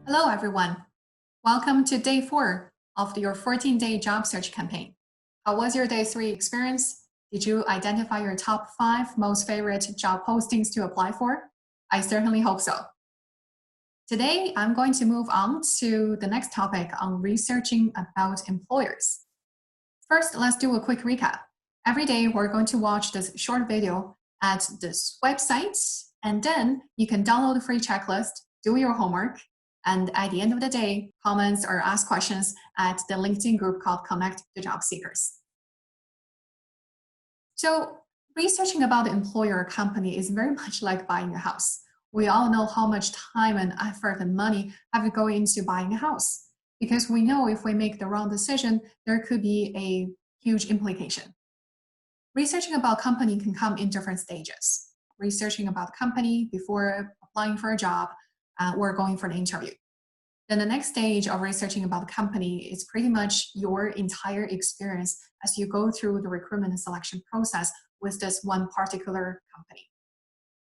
Hello, everyone. Welcome to day 4 of your 14-day job search campaign. How was your day 3 experience? Did you identify your top 5 most favorite job postings to apply for? I certainly hope so. Today, I'm going to move on to the next topic on researching about employers. First, let's do a quick recap. Every day, we're going to watch this short video at this website, and then you can download the free checklist, do your homework, and at the end of the day, comments or ask questions at the LinkedIn group called Connect the Job Seekers. So researching about the employer or company is very much like buying a house. We all know how much time and effort and money have to go into buying a house because we know if we make the wrong decision, there could be a huge implication. Researching about company can come in different stages. Researching about the company before applying for a job or going for an interview. Then the next stage of researching about the company is pretty much your entire experience as you go through the recruitment and selection process with this one particular company.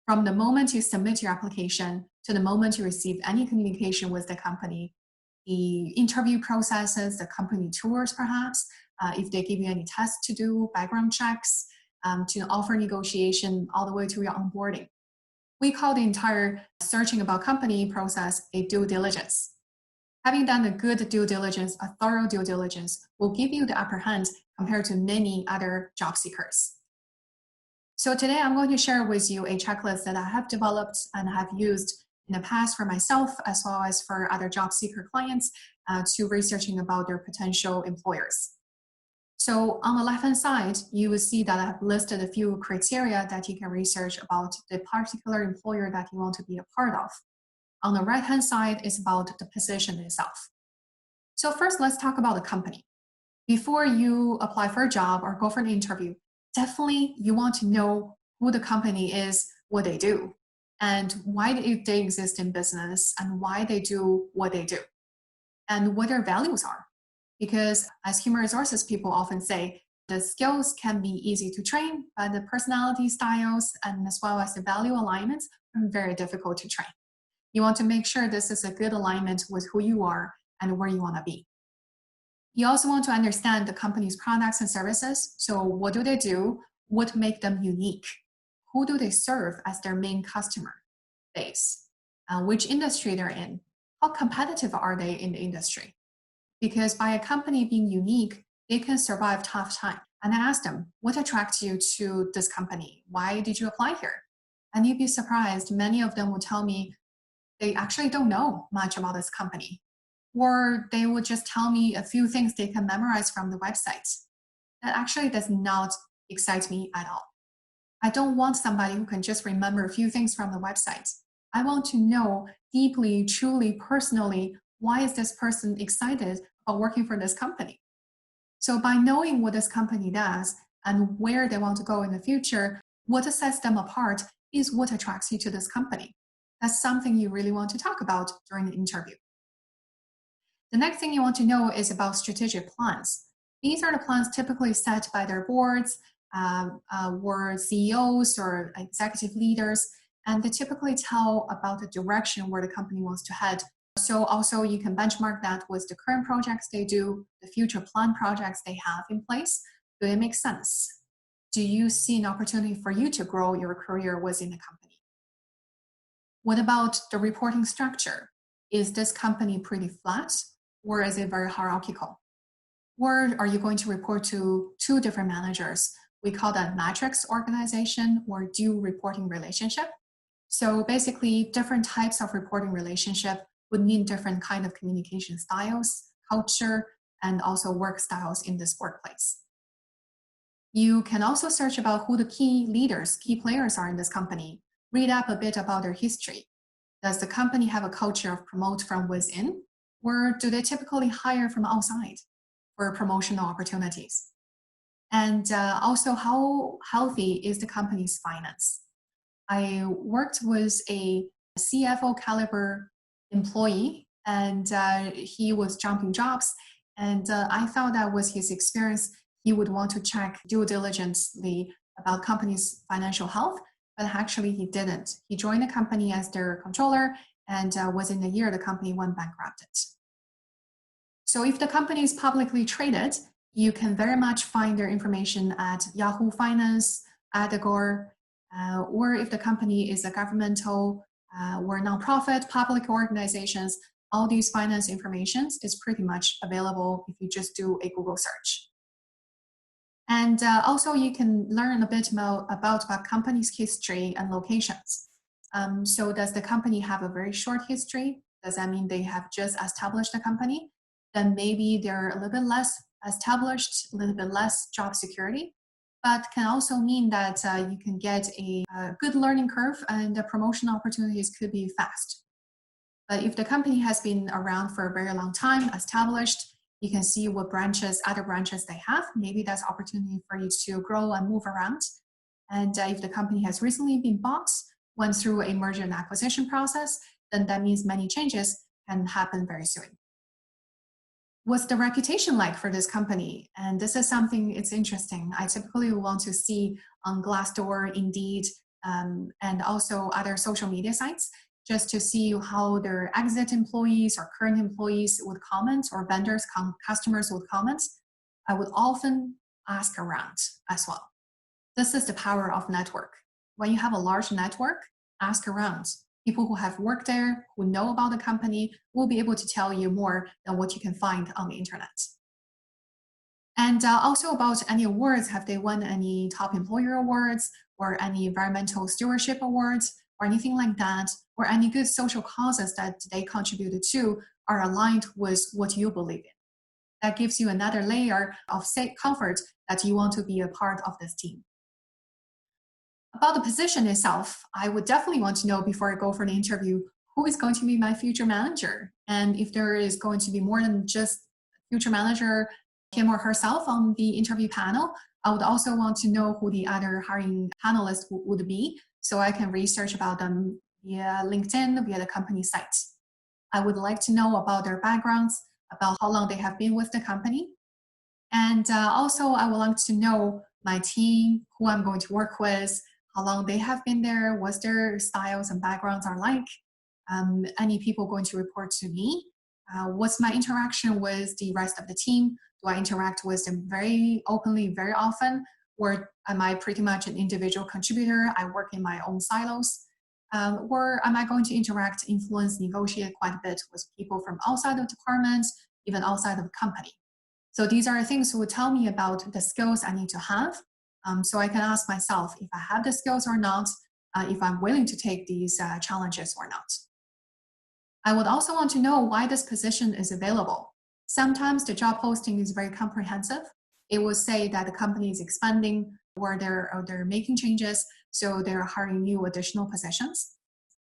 From the moment you submit your application to the moment you receive any communication with the company, the interview processes, the company tours perhaps, if they give you any tests to do, background checks, to offer negotiation, all the way to your onboarding. We call the entire searching about company process a due diligence. Having done a good due diligence, a thorough due diligence, will give you the upper hand compared to many other job seekers. So today I'm going to share with you a checklist that I have developed and have used in the past for myself as well as for other job seeker clients to researching about their potential employers. So on the left-hand side, you will see that I have listed a few criteria that you can research about the particular employer that you want to be a part of. On the right-hand side is about the position itself. So first, let's talk about the company. Before you apply for a job or go for an interview, definitely you want to know who the company is, what they do, and why they exist in business, and why they do what they do, and what their values are. Because as human resources people often say, the skills can be easy to train, but the personality styles and as well as the value alignments are very difficult to train. You want to make sure this is a good alignment with who you are and where you want to be. You also want to understand the company's products and services. So what do they do? What makes them unique? Who do they serve as their main customer base? Which industry they're in? How competitive are they in the industry? Because by a company being unique, they can survive tough times. And I asked them, what attracts you to this company? Why did you apply here? And you'd be surprised, many of them will tell me they actually don't know much about this company. Or they would just tell me a few things they can memorize from the website. That actually does not excite me at all. I don't want somebody who can just remember a few things from the website. I want to know deeply, truly, personally, why is this person excited about working for this company? So by knowing what this company does and where they want to go in the future, what sets them apart is what attracts you to this company. That's something you really want to talk about during the interview. The next thing you want to know is about strategic plans. These are the plans typically set by their boards, or CEOs or executive leaders, and they typically tell about the direction where the company wants to head. So also you can benchmark that with the current projects they do, the future plan projects they have in place. Do they make sense? Do you see an opportunity for you to grow your career within the company? What about the reporting structure? Is this company pretty flat or is it very hierarchical? Or are you going to report to 2 different managers? We call that matrix organization or dual reporting relationship. So basically different types of reporting relationship would mean different kind of communication styles, culture, and also work styles in this workplace. You can also search about who the key leaders, key players are in this company. Read up a bit about their history. Does the company have a culture of promote from within, or do they typically hire from outside for promotional opportunities? And also, how healthy is the company's finance? I worked with a CFO caliber employee, and he was jumping jobs. And I found that with his experience, he would want to check due diligently about company's financial health, but actually he didn't. He joined the company as their controller, and within a year, the company went bankrupt. So if the company is publicly traded, you can very much find their information at Yahoo Finance, Adagor, or if the company is a governmental or nonprofit public organizations, all these finance information is pretty much available if you just do a Google search. And also you can learn a bit more about a company's history and locations. So does the company have a very short history? Does that mean they have just established a company? Then maybe they're a little bit less established, a little bit less job security, but can also mean that you can get a good learning curve and the promotion opportunities could be fast. But if the company has been around for a very long time, established, you can see what branches, other branches they have. Maybe that's opportunity for you to grow and move around. And if the company has recently been bought, went through a merger and acquisition process, then that means many changes can happen very soon. What's the reputation like for this company? And this is something it's interesting. I typically want to see on Glassdoor, Indeed, and also other social media sites, just to see how their exit employees or current employees would comment, or vendors, customers would comment. I would often ask around as well. This is the power of network. When you have a large network, ask around. People who have worked there, who know about the company, will be able to tell you more than what you can find on the internet. And also about any awards, have they won any top employer awards or any environmental stewardship awards or anything like that, or any good social causes that they contributed to are aligned with what you believe in. That gives you another layer of safe comfort that you want to be a part of this team. About the position itself, I would definitely want to know before I go for an interview, who is going to be my future manager? And if there is going to be more than just future manager, him or herself on the interview panel, I would also want to know who the other hiring panelists would be, so I can research about them via LinkedIn, via the company site. I would like to know about their backgrounds, about how long they have been with the company. And also I would like to know my team, who I'm going to work with, how long they have been there, what their styles and backgrounds are like, any people going to report to me, what's my interaction with the rest of the team? Do I interact with them very openly, very often? Or am I pretty much an individual contributor? I work in my own silos. Or am I going to interact, influence, negotiate quite a bit with people from outside of the department, even outside of the company? So these are things that would tell me about the skills I need to have. So I can ask myself if I have the skills or not, if I'm willing to take these challenges or not. I would also want to know why this position is available. Sometimes the job posting is very comprehensive. It will say that the company is expanding or they're making changes, so they're hiring new additional positions.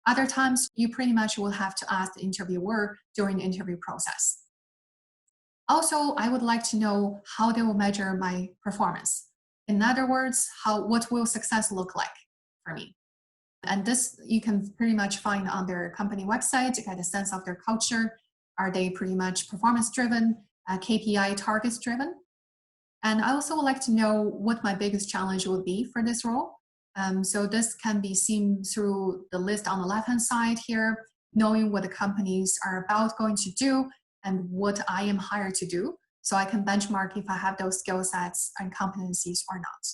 Other times, you pretty much will have to ask the interviewer during the interview process. Also, I would like to know how they will measure my performance. In other words, what will success look like for me? And this you can pretty much find on their company website to get a sense of their culture. Are they pretty much performance driven, KPI targets driven? And I also would like to know what my biggest challenge would be for this role. So this can be seen through the list on the left-hand side here, knowing what the companies are about going to do and what I am hired to do. So I can benchmark if I have those skill sets and competencies or not.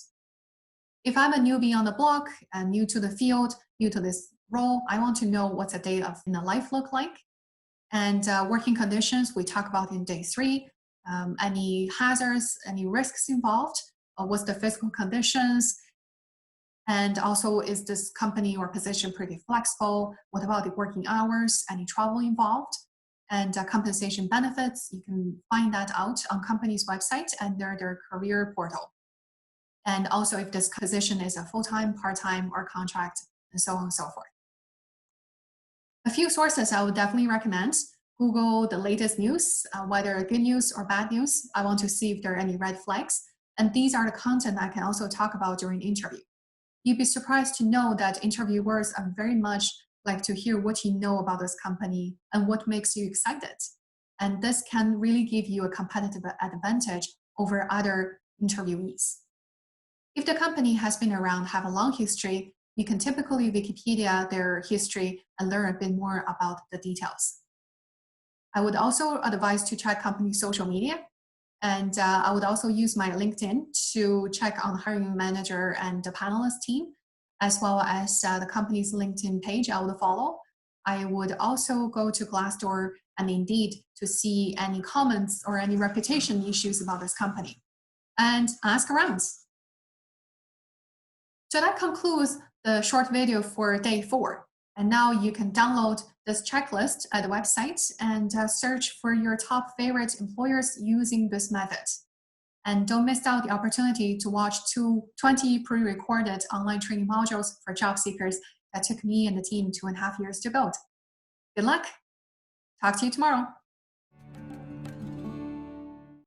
If I'm a newbie on the block and new to the field, new to this role, I want to know what's a day in a life look like. And working conditions, we talk about in day 3. Any hazards, any risks involved, what's the physical conditions, and also is this company or position pretty flexible? What about the working hours, any travel involved? And compensation benefits, you can find that out on company's website under their career portal. And also if this position is a full-time, part-time, or contract, and so on and so forth. A few sources I would definitely recommend. Google the latest news, whether good news or bad news. I want to see if there are any red flags. And these are the content I can also talk about during interview. You'd be surprised to know that interviewers are very much like to hear what you know about this company and what makes you excited. And this can really give you a competitive advantage over other interviewees. If the company has been around, have a long history, You can typically Wikipedia their history and learn a bit more about the details. I would also advise to check company social media. And I would also use my LinkedIn to check on the hiring manager and the panelist team, as well as the company's LinkedIn page I would follow. I would also go to Glassdoor and Indeed to see any comments or any reputation issues about this company and ask around. So that concludes the short video for day 4. And now you can download this checklist at the website and search for your top favorite employers using this method. And don't miss out the opportunity to watch 20 pre-recorded online training modules for job seekers that took me and the team 2.5 years to build. Good luck. Talk to you tomorrow.